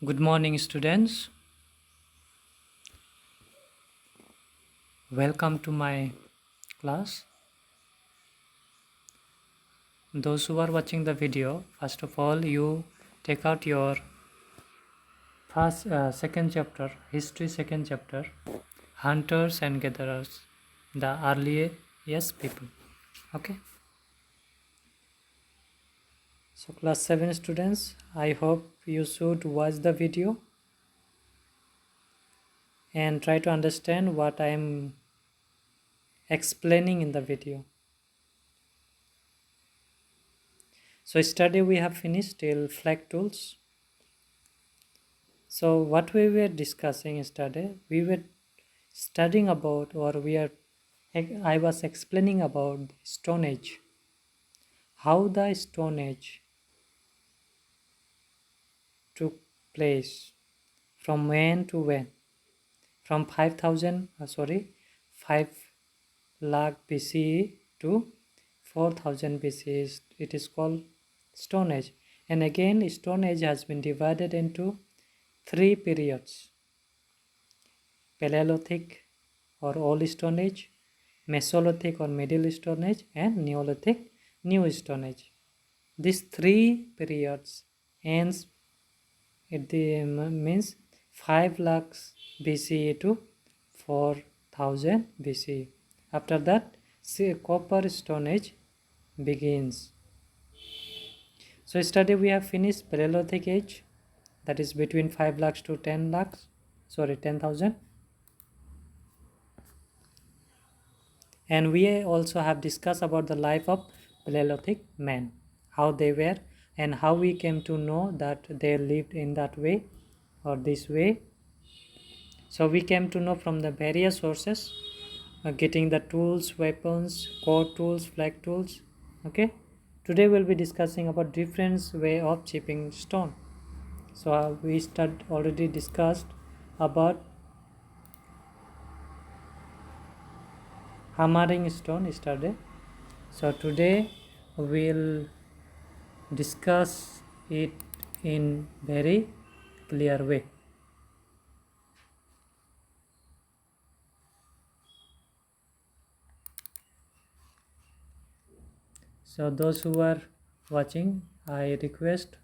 Good morning, students. Welcome to my class. Those who are watching the video, first of all, you take out your second chapter, history second chapter, hunters and gatherers, the earliest people. Okay. So, class 7 students, I hope you should watch the video and try to understand what I am explaining in the video. So yesterday we have finished till flag tools. So what we were discussing yesterday, we were studying about, I was explaining about the Stone Age, how the Stone Age took place, from when to when, from 5 lakh BCE to 4000 BCE. It is called Stone Age. And again, Stone Age has been divided into 3 periods: Paleolithic or Old Stone Age, Mesolithic or Middle Stone Age, and Neolithic, New Stone Age. These 3 periods ends at the means 5 lakhs BCE to 4000 BCE. After that, Copper Stone Age begins. So yesterday we have finished Paleolithic Age, that is between 5 lakhs to 10,000. And we also have discussed about the life of Paleolithic men, how they were and how we came to know that they lived in that way or this way. So we came to know from the various sources, getting the tools, weapons, core tools, flag tools. Okay, today we'll be discussing about different way of chipping stone. So we already discussed about hammering stone yesterday. So today we'll discuss it in very clear way. So those who are watching, I request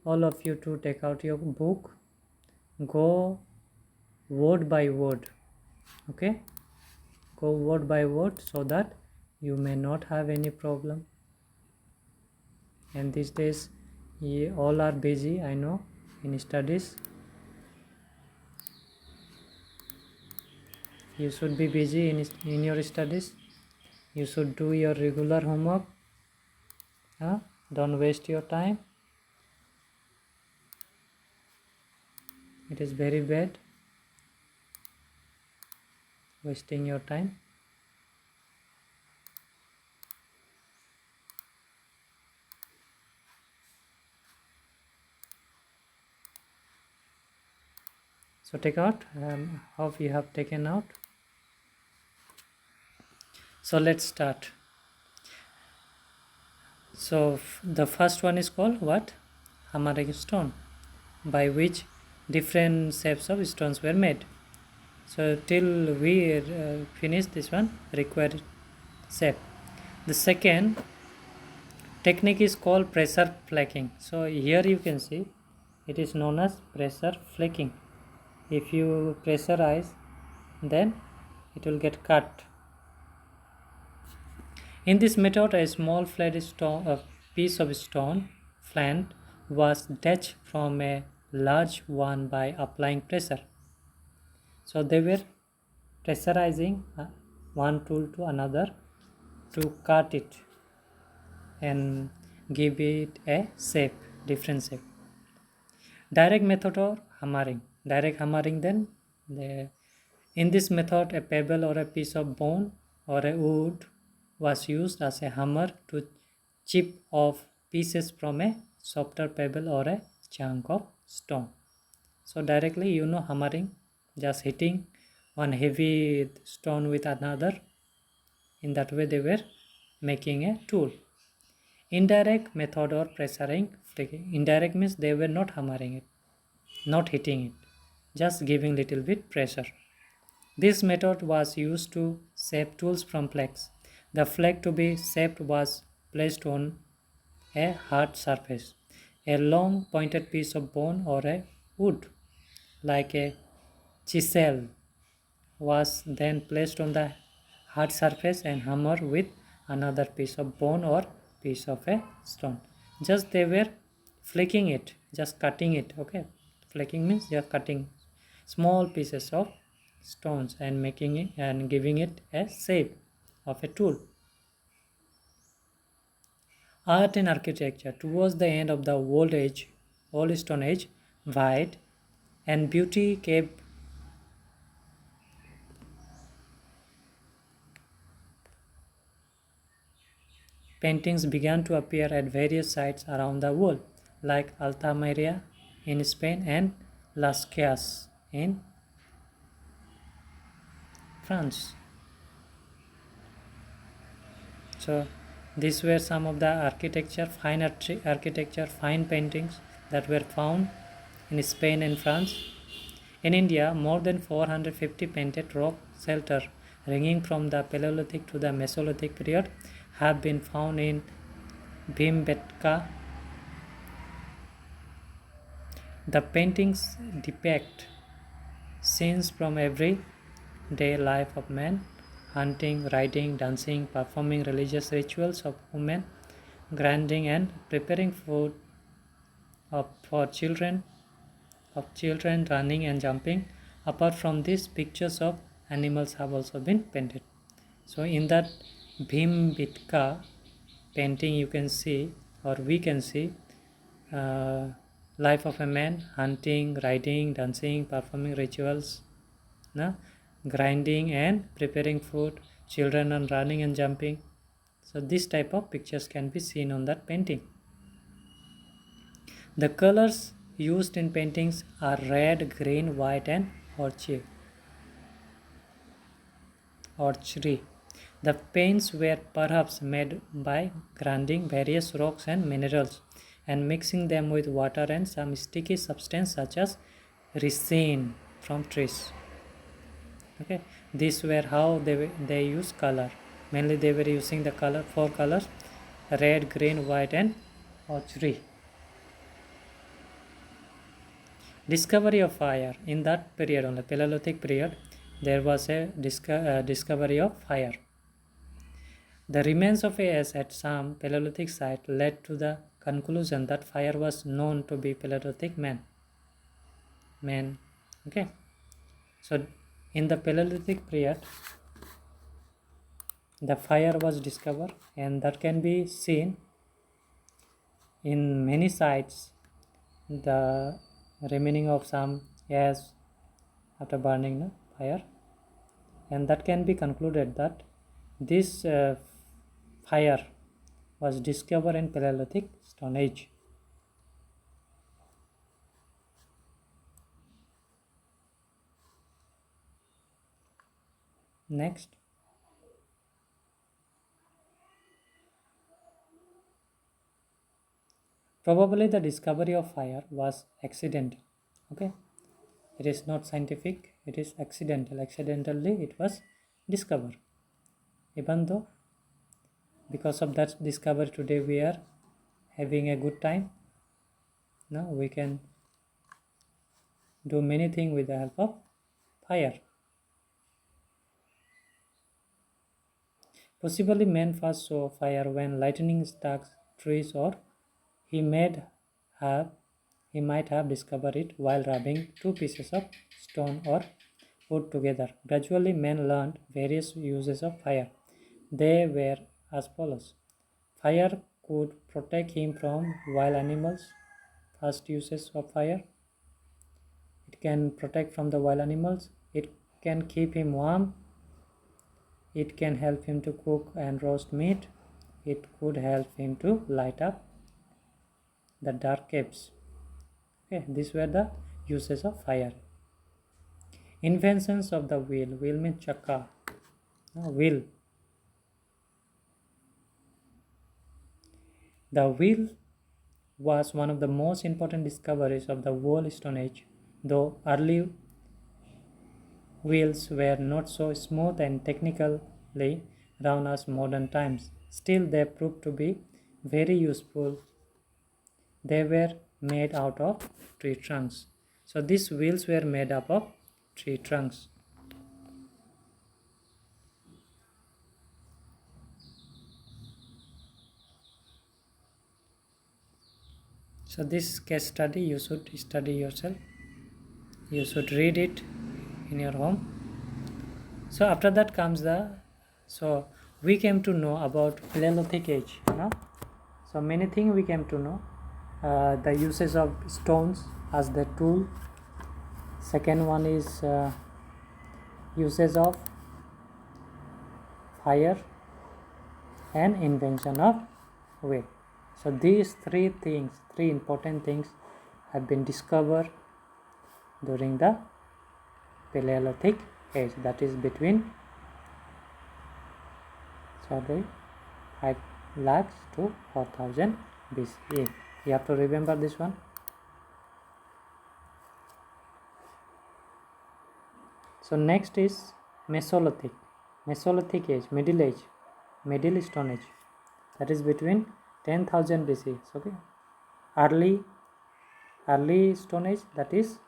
all of you to take out your book, go word by word. Okay, go word by word so that you may not have any problem. And these days all are busy, I know, in studies. You should be busy in your studies. You should do your regular homework. Don't waste your time. It is very bad wasting your time. So take out, hope you have taken out. So let's start. So the first one is called what? Hammering stone, by which different shapes of stones were made. So till we finish this one, required shape. The second technique is called pressure flaking. So here you can see it is known as pressure flaking. If you pressurize, then it will get cut. In this method, a small flat stone, a piece of stone flint was detached from a large one by applying pressure. So they were pressurizing one tool to another to cut it and give it a shape, different shape. Direct method or hammering. Direct hammering, then in this method a pebble or a piece of bone or a wood was used as a hammer to chip off pieces from a softer pebble or a chunk of stone. So directly, hammering, just hitting one heavy stone with another. In that way they were making a tool. Indirect method or pressuring flicking. Indirect means they were not hammering it. not hitting it, just giving little bit pressure. This method was used to shape tools from flakes. The flake to be shaped was placed on a hard surface. A long pointed piece of bone or a wood, like a chisel, was then placed on the hard surface and hammered with another piece of bone or piece of a stone. Just they were flicking it, just cutting it. Okay, flicking means they are cutting small pieces of stones and making it and giving it a shape of a tool. Art and architecture. Towards the end of the old Stone Age, white and beauty cave paintings began to appear at various sites around the world, like Altamira in Spain and Las Cailles in France. So these were some of the architecture, fine paintings that were found in Spain and France. In India, more than 450 painted rock shelters ranging from the Paleolithic to the Mesolithic period have been found in Bhimbetka. The paintings depict scenes from everyday life of men: hunting, riding, dancing, performing religious rituals of women, grinding and preparing food for children, running and jumping. Apart from this, pictures of animals have also been painted. So in that Bhimbetka painting you can see, or we can see, uh, life of a man: hunting, riding, dancing, performing rituals, no? Grinding and preparing food, children and running and jumping. So this type of pictures can be seen on that painting. The colors used in paintings are red, green, white and orchidry. The paints were perhaps made by grinding various rocks and minerals and mixing them with water and some sticky substance such as resin from trees. Okay, these were how they use color. Mainly they were using the four colors: red, green, white and orchidry. Discovery of fire. In that period, on the Paleolithic period, there was a discovery of fire. The remains of a ash at some Paleolithic site led to the conclusion that fire was known to be Paleolithic man. Okay, so in the Paleolithic period, the fire was discovered, and that can be seen in many sites. The remaining of some ash after burning the fire, and that can be concluded that this fire was discovered in Paleolithic Stone Age. Next, probably the discovery of fire was accidental. Okay, it is not scientific, it is accidental. Accidentally it was discovered. Even though because of that discovery today we are having a good time. Now we can do many things with the help of fire. Possibly man first saw fire when lightning struck trees, or he might have discovered it while rubbing two pieces of stone or wood together. Gradually man learned various uses of fire. They were as follows: fire could protect him from wild animals. First uses of fire: it can protect from the wild animals, it can keep him warm, it can help him to cook and roast meat, it could help him to light up the dark caves. Okay, these were the uses of fire. Inventions of the wheel. Wheel means chakka. Wheel. The wheel was one of the most important discoveries of the whole Stone Age. Though early wheels were not so smooth and technically round as modern times, still they proved to be very useful. They were made out of tree trunks. So these wheels were made up of tree trunks. So this case study you should study yourself. You should read it in your home. So after that comes so we came to know about Paleolithic age. So many things we came to know. The uses of stones as the tool. Second one is uses of fire and invention of way. So these three important things have been discovered during the Paleolithic age, that is between 5 lakhs to 4000 BCE. You have to remember this one. So next is Mesolithic age, Middle Stone Age, that is between 10,000 BC. Okay, early Stone Age, that is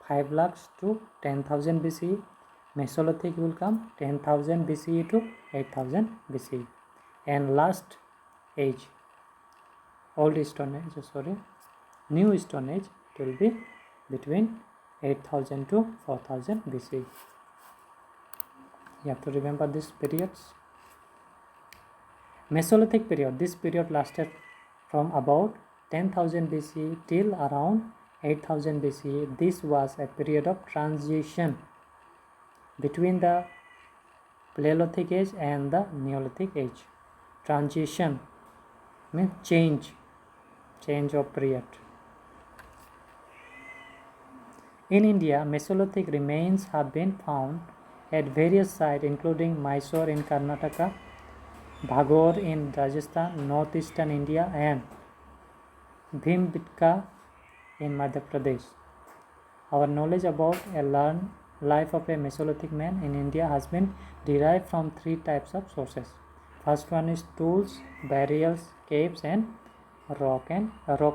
5 lakhs to 10,000 BCE. Mesolithic will come 10,000 BCE to 8,000 BCE. And last age, New Stone Age, it will be between 8,000 to 4,000 BCE. You have to remember these periods. Mesolithic period, this period lasted from about 10,000 BCE till around 8,000 BCE. This was a period of transition between the Paleolithic age and the Neolithic age. Transition means change of period. In India, Mesolithic remains have been found at various sites including Mysore in Karnataka, Bhagor in Rajasthan, northeastern India, and Bhimbetka in Madhya Pradesh. Our knowledge about a learned life of a Mesolithic man in India has been derived from three types of sources. First one is tools, burials, caves, and rock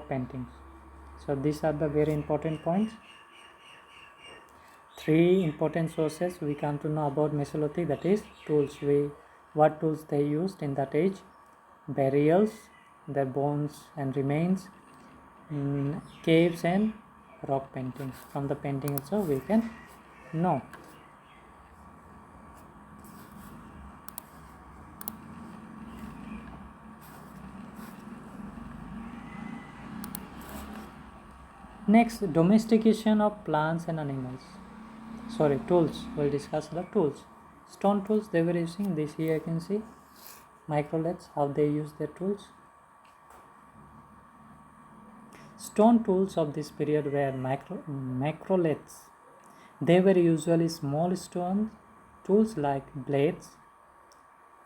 paintings. So these are the very important points. Three important sources we come to know about Mesolithic, that is tools. What tools they used in that age: burials, their bones and remains, caves, and rock paintings. From the painting also we can know. Next, domestication of plants and animals. Tools. We'll discuss the tools. Stone tools they were using. This here I can see microliths, how they use their tools. Stone tools of this period were macroliths. They were usually small stone tools like blades,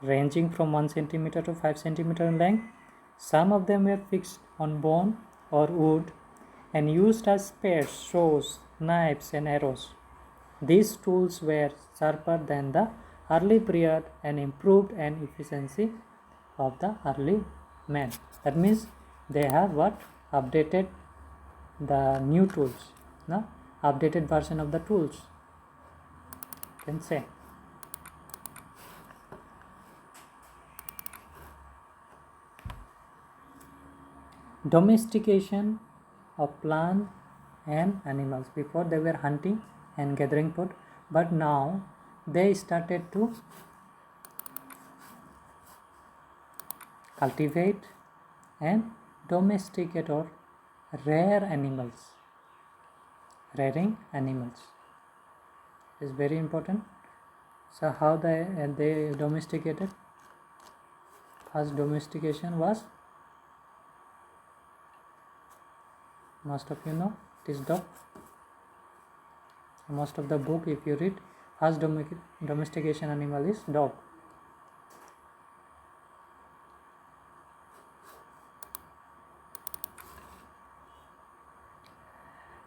ranging from 1 centimeter to 5 centimeter in length. Some of them were fixed on bone or wood and used as spears, saws, knives, and arrows. These tools were sharper than the early period and improved an efficiency of the early men. That means they have updated the new tools, updated version of the tools, you can say. Domestication of plant and animals. Before they were hunting and gathering food, but now they started to cultivate and domesticate or rearing animals is very important. So how they domesticated? First domestication was, most of you know, it is dog. Most of the book, if you read, first domestication animal is dog.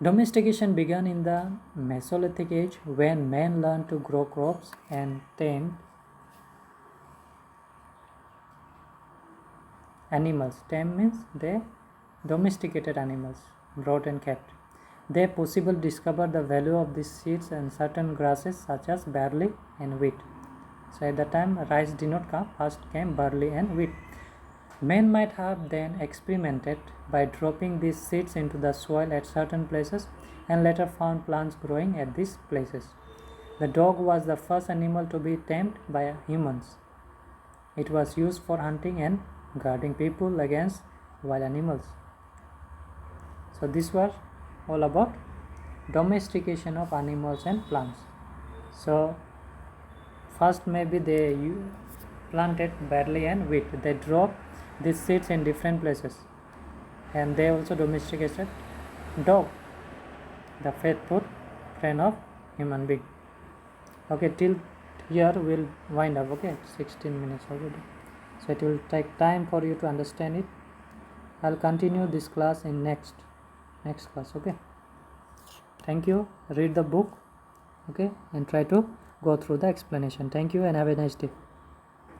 Domestication began in the Mesolithic age when men learned to grow crops and tame animals. Tame means they domesticated animals, brought and kept. They possibly discovered the value of these seeds and certain grasses such as barley and wheat. So at that time rice did not come, first came barley and wheat. Men might have then experimented by dropping these seeds into the soil at certain places and later found plants growing at these places. The dog was the first animal to be tamed by humans. It was used for hunting and guarding people against wild animals. So this was all about domestication of animals and plants. So first maybe they planted barley and wheat. They dropped these seeds in different places, and they also domesticated dog, the faithful friend of human being. Okay, till here we'll wind up. Okay, 16 minutes already, so it will take time for you to understand it. I'll continue this class in next class. Okay, thank you. Read the book, okay, and try to go through the explanation. Thank you and have a nice day.